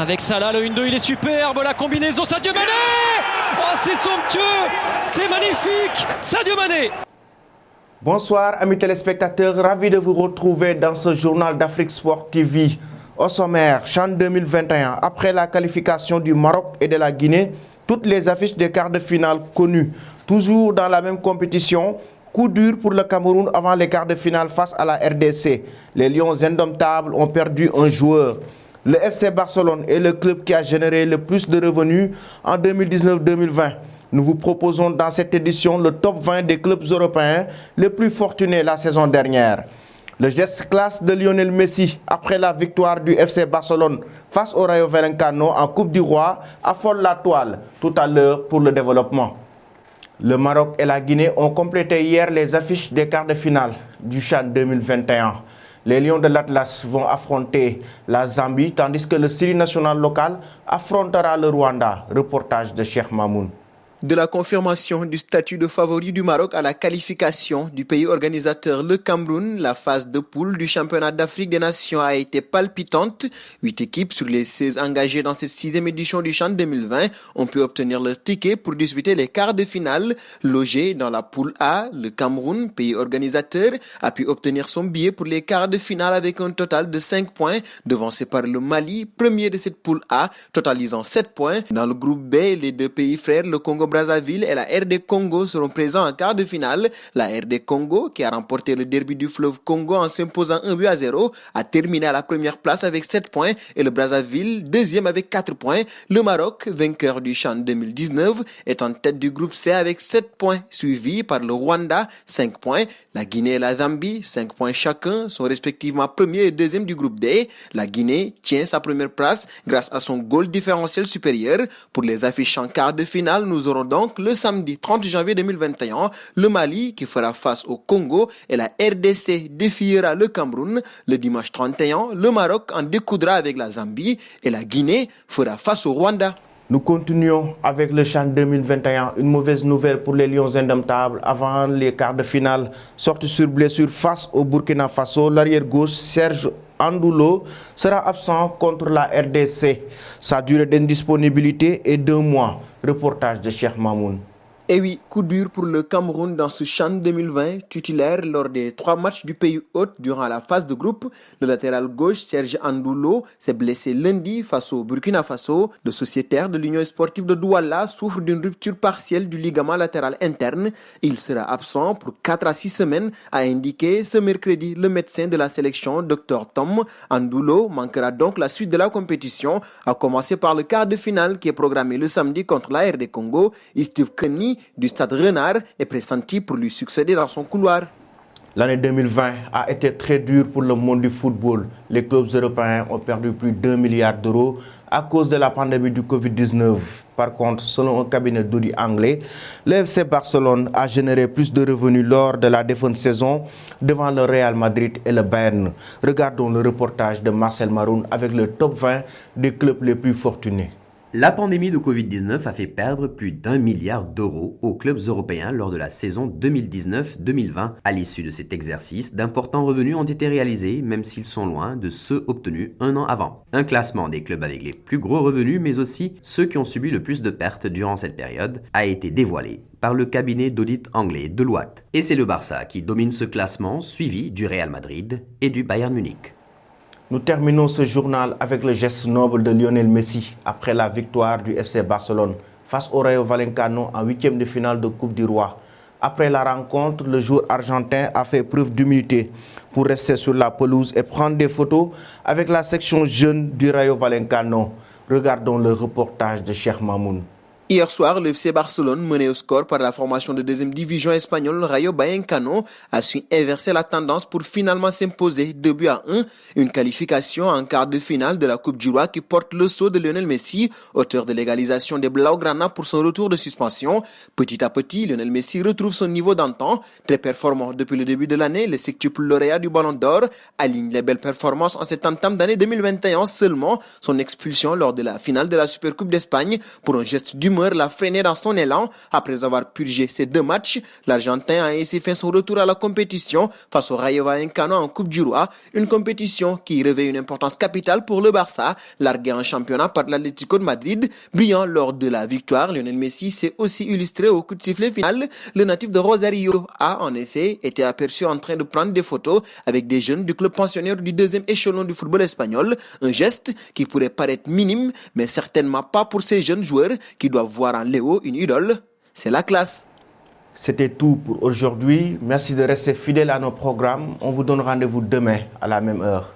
Avec Salah, le 1-2, il est superbe, la combinaison, Sadio Mané. Oh, c'est somptueux, c'est magnifique, Sadio Mané. Bonsoir amis téléspectateurs, ravi de vous retrouver dans ce journal d'Afrique Sport TV. Au sommaire, CHAN 2021, après la qualification du Maroc et de la Guinée, toutes les affiches des quarts de finale connues. Toujours dans la même compétition, coup dur pour le Cameroun avant les quarts de finale face à la RDC. Les Lions indomptables ont perdu un joueur. Le FC Barcelone est le club qui a généré le plus de revenus en 2019-2020. Nous vous proposons dans cette édition le top 20 des clubs européens les plus fortunés la saison dernière. Le geste classe de Lionel Messi après la victoire du FC Barcelone face au Rayo Vallecano en Coupe du Roi affole la toile tout à l'heure pour le développement. Le Maroc et la Guinée ont complété hier les affiches des quarts de finale du CHAN 2021. Les Lions de l'Atlas vont affronter la Zambie tandis que le Syrie national local affrontera le Rwanda. Reportage de Cheikh Mamoun. De la confirmation du statut de favori du Maroc à la qualification du pays organisateur, le Cameroun, la phase de poule du championnat d'Afrique des Nations a été palpitante. 8 équipes sur les 16 engagées dans cette 6e édition du CHAN 2020 ont pu obtenir leur ticket pour disputer les quarts de finale. Logé dans la poule A, le Cameroun, pays organisateur, a pu obtenir son billet pour les quarts de finale avec un total de 5 points, devancé par le Mali, premier de cette poule A, totalisant 7 points. Dans le groupe B, les deux pays frères, le Congo-Brazzaville et la RD Congo seront présents en quart de finale. La RD Congo, qui a remporté le derby du fleuve Congo en s'imposant 1-0, a terminé à la première place avec 7 points et le Brazzaville, deuxième avec 4 points. Le Maroc, vainqueur du CHAN 2019, est en tête du groupe C avec 7 points, suivi par le Rwanda, 5 points. La Guinée et la Zambie, 5 points chacun, sont respectivement premier et deuxième du groupe D. La Guinée tient sa première place grâce à son goal différentiel supérieur. Pour les affiches en quart de finale, nous aurons donc le samedi 30 janvier 2021, le Mali qui fera face au Congo et la RDC défiera le Cameroun. Le dimanche 31, le Maroc en découdra avec la Zambie et la Guinée fera face au Rwanda. Nous continuons avec le CHAN 2021. Une mauvaise nouvelle pour les Lions indomptables. Avant les quarts de finale, sorti sur blessure face au Burkina Faso, l'arrière gauche Serge Andoulo sera absent contre la RDC. Sa durée d'indisponibilité est 2 mois. Reportage de Cheikh Mamoun. Et oui, coup dur pour le Cameroun dans ce CHAN 2020, titulaire lors des 3 matchs du pays hôte durant la phase de groupe. Le latéral gauche Serge Andoulo s'est blessé lundi face au Burkina Faso. Le sociétaire de l'Union sportive de Douala souffre d'une rupture partielle du ligament latéral interne. Il sera absent pour 4 à 6 semaines, a indiqué ce mercredi le médecin de la sélection, Dr Tom. Andoulo manquera donc la suite de la compétition, à commencer par le quart de finale qui est programmé le samedi contre la RD Congo. Steve Kenny du Stade Renard est pressenti pour lui succéder dans son couloir. L'année 2020 a été très dure pour le monde du football. Les clubs européens ont perdu plus d'1 milliard d'euros à cause de la pandémie du Covid-19. Par contre, selon un cabinet d'audit anglais, le FC Barcelone a généré plus de revenus lors de la défunte saison devant le Real Madrid et le Bayern. Regardons le reportage de Marcel Maroun avec le top 20 des clubs les plus fortunés. La pandémie de Covid-19 a fait perdre plus d'1 milliard d'euros aux clubs européens lors de la saison 2019-2020. À l'issue de cet exercice, d'importants revenus ont été réalisés, même s'ils sont loin de ceux obtenus un an avant. Un classement des clubs avec les plus gros revenus, mais aussi ceux qui ont subi le plus de pertes durant cette période, a été dévoilé par le cabinet d'audit anglais Deloitte. Et c'est le Barça qui domine ce classement, suivi du Real Madrid et du Bayern Munich. Nous terminons ce journal avec le geste noble de Lionel Messi après la victoire du FC Barcelone face au Rayo Vallecano en 8e de finale de Coupe du Roi. Après la rencontre, le joueur argentin a fait preuve d'humilité pour rester sur la pelouse et prendre des photos avec la section jeune du Rayo Vallecano. Regardons le reportage de Cheikh Mamoun. Hier soir, le FC Barcelone, mené au score par la formation de deuxième division espagnole Rayo Vallecano, a su inverser la tendance pour finalement s'imposer 2-1. Une qualification en quart de finale de la Coupe du Roi qui porte le sceau de Lionel Messi, auteur de l'égalisation des Blaugrana pour son retour de suspension. Petit à petit, Lionel Messi retrouve son niveau d'antan. Très performant depuis le début de l'année, le sextuple lauréat du Ballon d'Or aligne les belles performances en cette entame d'année 2021 seulement. Son expulsion lors de la finale de la Supercoupe d'Espagne pour un geste d'humour rumeur l'a freiné dans son élan. Après avoir purgé ses 2 matchs, l'Argentin a ainsi fait son retour à la compétition face au Rayo Vallecano en Coupe du Roi, une compétition qui revêt une importance capitale pour le Barça, largué en championnat par l'Atlético de Madrid. Brillant lors de la victoire, Lionel Messi s'est aussi illustré au coup de sifflet final. Le natif de Rosario a en effet été aperçu en train de prendre des photos avec des jeunes du club pensionnaire du 2e échelon du football espagnol. Un geste qui pourrait paraître minime, mais certainement pas pour ces jeunes joueurs qui doivent voir en Léo une idole. C'est la classe. C'était tout pour aujourd'hui. Merci de rester fidèle à nos programmes. On vous donne rendez-vous demain à la même heure.